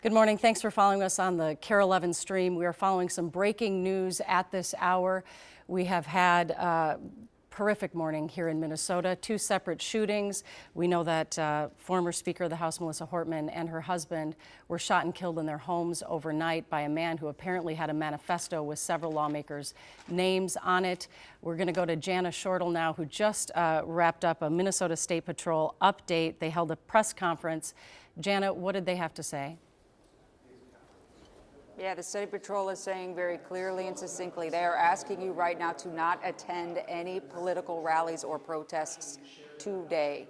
Good morning. Thanks for following us on the KARE 11 stream. We are following some breaking news at this hour. We have had a horrific morning here in Minnesota, two separate shootings. We know that former Speaker of the House, Melissa Hortman, and her husband were shot and killed in their homes overnight by a man who apparently had a manifesto with several lawmakers' names on it. We're going to go to Jana Shortle now, who just wrapped up a Minnesota State Patrol update. They held a press conference. Jana, what did they have to say? Yeah, the State Patrol is saying very clearly and succinctly, they are asking you right now to not attend any political rallies or protests today.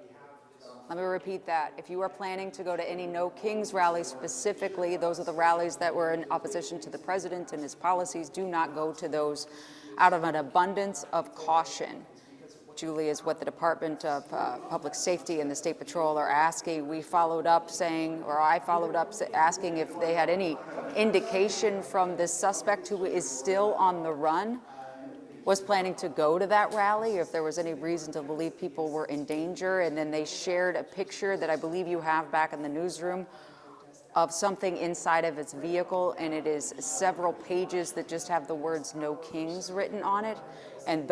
Let me repeat that. If you are planning to go to any No Kings rallies specifically, those are the rallies that were in opposition to the president and his policies, do not go to those out of an abundance of caution. Julie, is what the Department of Public Safety and the State Patrol are asking. We followed up saying, or I followed up asking if they had any indication from this suspect who is still on the run, was planning to go to that rally, if there was any reason to believe people were in danger. And then they shared a picture that I believe you have back in the newsroom of something inside of its vehicle, and it is several pages that just have the words "No Kings" written on it, and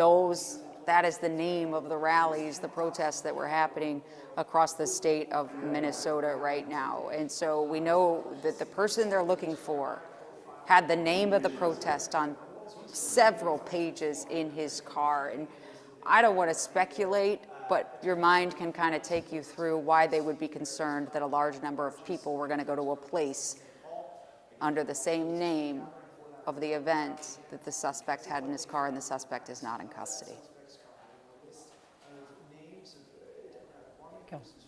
that is the name of the rallies, the protests that were happening across the state of Minnesota right now. And so we know that the person they're looking for had the name of the protest on several pages in his car. And I don't want to speculate, but your mind can kind of take you through why they would be concerned that a large number of people were going to go to a place under the same name of the event that the suspect had in his car, and the suspect is not in custody.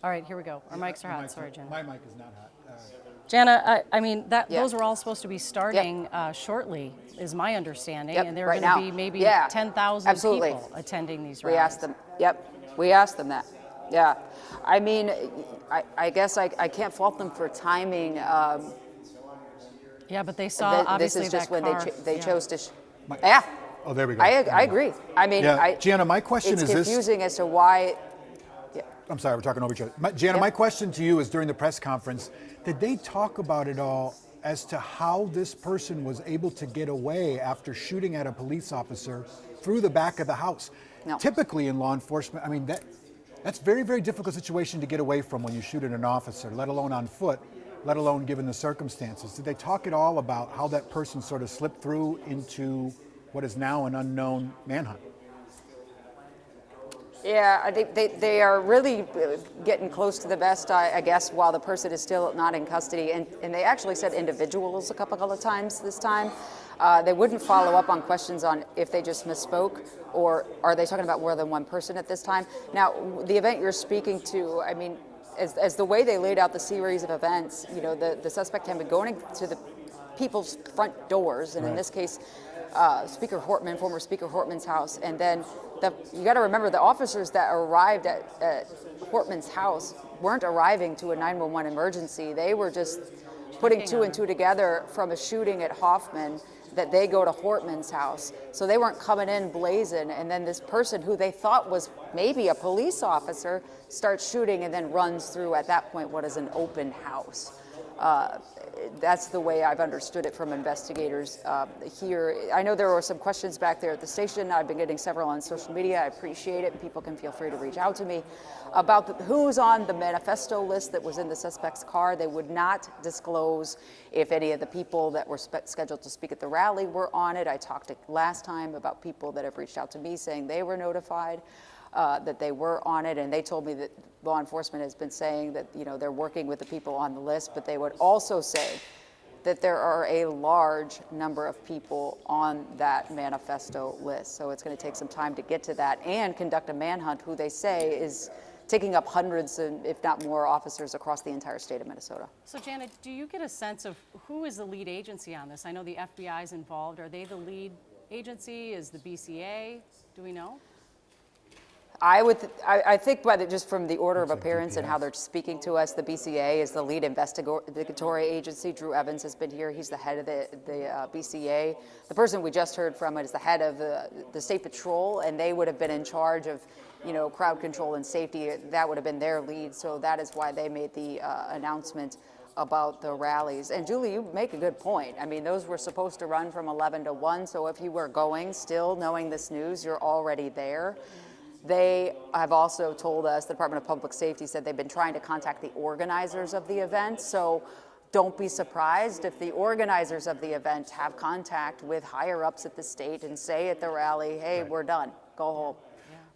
All right, here we go. Our mics are hot. Sorry, Jana. My mic is not hot. Jana, I mean, those are all supposed to be starting shortly, is my understanding, and there are going to be maybe 10,000 people attending these rallies. We asked them. We asked them that. Yeah, I mean, I guess I can't fault them for timing. Yeah, but they saw obviously this is just that when car. they chose to. Oh, there we go. I agree. I mean, Jana, my question is this. It's confusing as to why. I'm sorry, we're talking over each other. Jana, my question to you is, during the press conference, did they talk about it all as to how this person was able to get away after shooting at a police officer through the back of the house? No. Typically in law enforcement, I mean, that's very, very difficult situation to get away from when you shoot at an officer, let alone on foot, let alone given the circumstances. Did they talk at all about how that person sort of slipped through into what is now an unknown manhunt? Yeah, I think they are really getting close to the best, I guess, while the person is still not in custody. And they actually said individuals a couple of times this time. They wouldn't follow up on questions on if they just misspoke, or are they talking about more than one person at this time. Now, the event you're speaking to, I mean, as the way they laid out the series of events, you know, the suspect had been going to the people's front doors, and in this case, Speaker Hortman, former Speaker Hortman's house, and then you got to remember the officers that arrived at Hortman's house weren't arriving to a 911 emergency. They were just putting two and two together from a shooting at Hoffman that they go to Hortman's house. So they weren't coming in blazing, and then this person who they thought was maybe a police officer starts shooting and then runs through at that point what is an open house. That's the way I've understood it from investigators here. I know there were some questions back there at the station. I've been getting several on social media. I appreciate it. People can feel free to reach out to me about who's on the manifesto list that was in the suspect's car. They would not disclose if any of the people that were scheduled to speak at the rally were on it. I talked last time about people that have reached out to me saying they were notified that they were on it, and they told me that law enforcement has been saying that, you know, they're working with the people on the list, but they would also say that there are a large number of people on that manifesto list. So it's going to take some time to get to that and conduct a manhunt, who they say is taking up hundreds, if not more, officers across the entire state of Minnesota. So, Janet, do you get a sense of who is the lead agency on this? I know the FBI is involved. Are they the lead agency? Is the BCA? Do we know? I think just from the order of appearance and how they're speaking to us, the BCA is the lead investigatory agency. Drew Evans has been here. He's the head of the BCA. The person we just heard from is the head of the State Patrol, and they would have been in charge of, you know, crowd control and safety. That would have been their lead. So that is why they made the announcement about the rallies. And Julie, you make a good point. I mean, those were supposed to run from 11 to 1, so if you were going still knowing this news, you're already there. They have also told us, the Department of Public Safety said they've been trying to contact the organizers of the event, so don't be surprised if the organizers of the event have contact with higher ups at the state and say at the rally, hey, we're done, go home.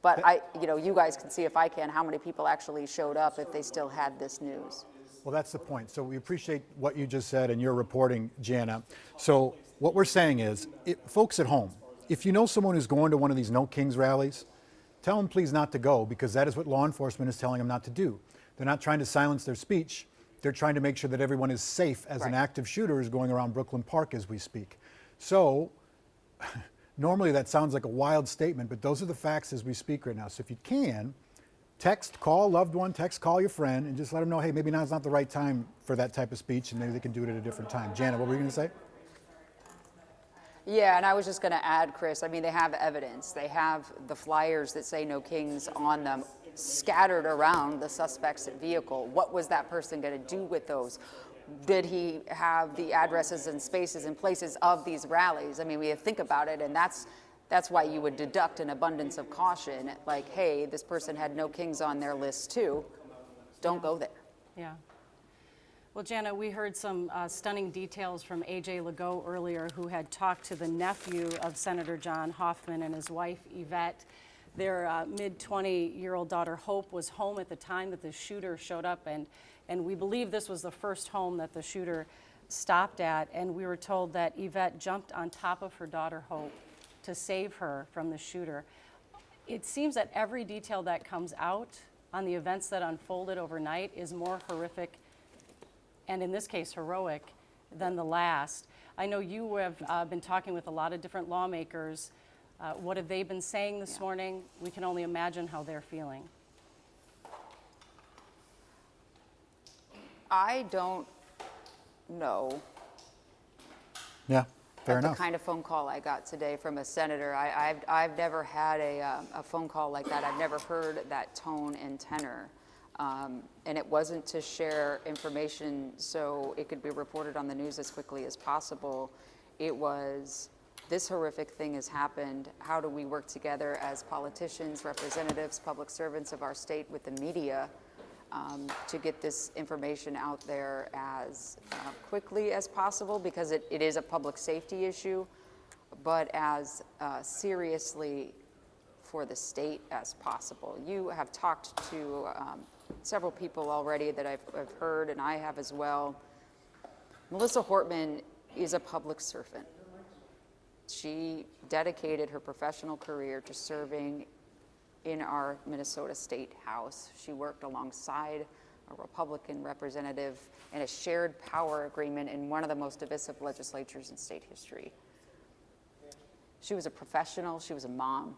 But you guys can see, if I can, how many people actually showed up if they still had this news. Well, that's the point. So we appreciate what you just said and your reporting, Jana. So what we're saying is, folks at home, if you know someone who's going to one of these No Kings rallies, tell them please not to go, because that is what law enforcement is telling them not to do. They're not trying to silence their speech. They're trying to make sure that everyone is safe as an active shooter is going around Brooklyn Park as we speak. So normally that sounds like a wild statement, but those are the facts as we speak right now. So if you can, text, call a loved one, text, call your friend, and just let them know, hey, maybe now's not the right time for that type of speech, and maybe they can do it at a different time. Jana, what were you going to say? Yeah, and I was just going to add, Chris, I mean, they have evidence. They have the flyers that say No Kings on them scattered around the suspect's vehicle. What was that person going to do with those? Did he have the addresses and spaces and places of these rallies? I mean, we think about it, and that's why you would deduct an abundance of caution, like, hey, this person had No Kings on their list too. Don't go there. Yeah. Well, Jana, we heard some stunning details from A.J. Legault earlier, who had talked to the nephew of Senator John Hoffman and his wife, Yvette. Their mid-20-year-old daughter, Hope, was home at the time that the shooter showed up, and we believe this was the first home that the shooter stopped at, and we were told that Yvette jumped on top of her daughter, Hope, to save her from the shooter. It seems that every detail that comes out on the events that unfolded overnight is more horrific, and in this case, heroic, than the last. I know you have been talking with a lot of different lawmakers. What have they been saying this morning? We can only imagine how they're feeling. I don't know. Yeah, fair enough. The kind of phone call I got today from a senator, I've never had a phone call like that. I've never heard that tone and tenor. And it wasn't to share information so it could be reported on the news as quickly as possible. It was, this horrific thing has happened. How do we work together as politicians, representatives, public servants of our state with the media to get this information out there as quickly as possible, because it is a public safety issue, but as seriously for the state as possible. You have talked to several people already that I've heard, and I have as well. Melissa Hortman is a public servant. She dedicated her professional career to serving in our Minnesota State House. She worked alongside a Republican representative in a shared power agreement in one of the most divisive legislatures in state history. She was a professional, she was a mom.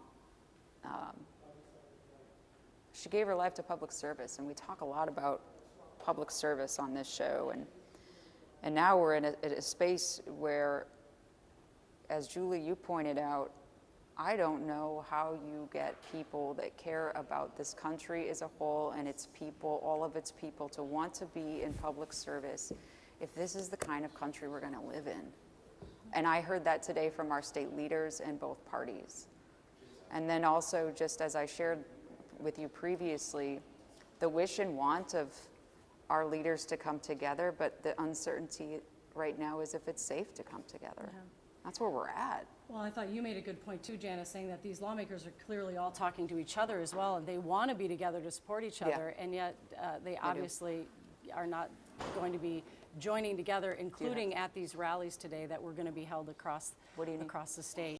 She gave her life to public service, and we talk a lot about public service on this show, and now we're in a space where, as Julie, you pointed out, I don't know how you get people that care about this country as a whole and its people, all of its people, to want to be in public service if this is the kind of country we're going to live in. And I heard that today from our state leaders in both parties. And then also, just as I shared with you previously, the wish and want of our leaders to come together, but the uncertainty right now is if it's safe to come together. Yeah. That's where we're at. Well, I thought you made a good point too, Janice, saying that these lawmakers are clearly all talking to each other as well, and they want to be together to support each other, and yet they obviously are not going to be joining together, including at these rallies today that were going to be held across the state.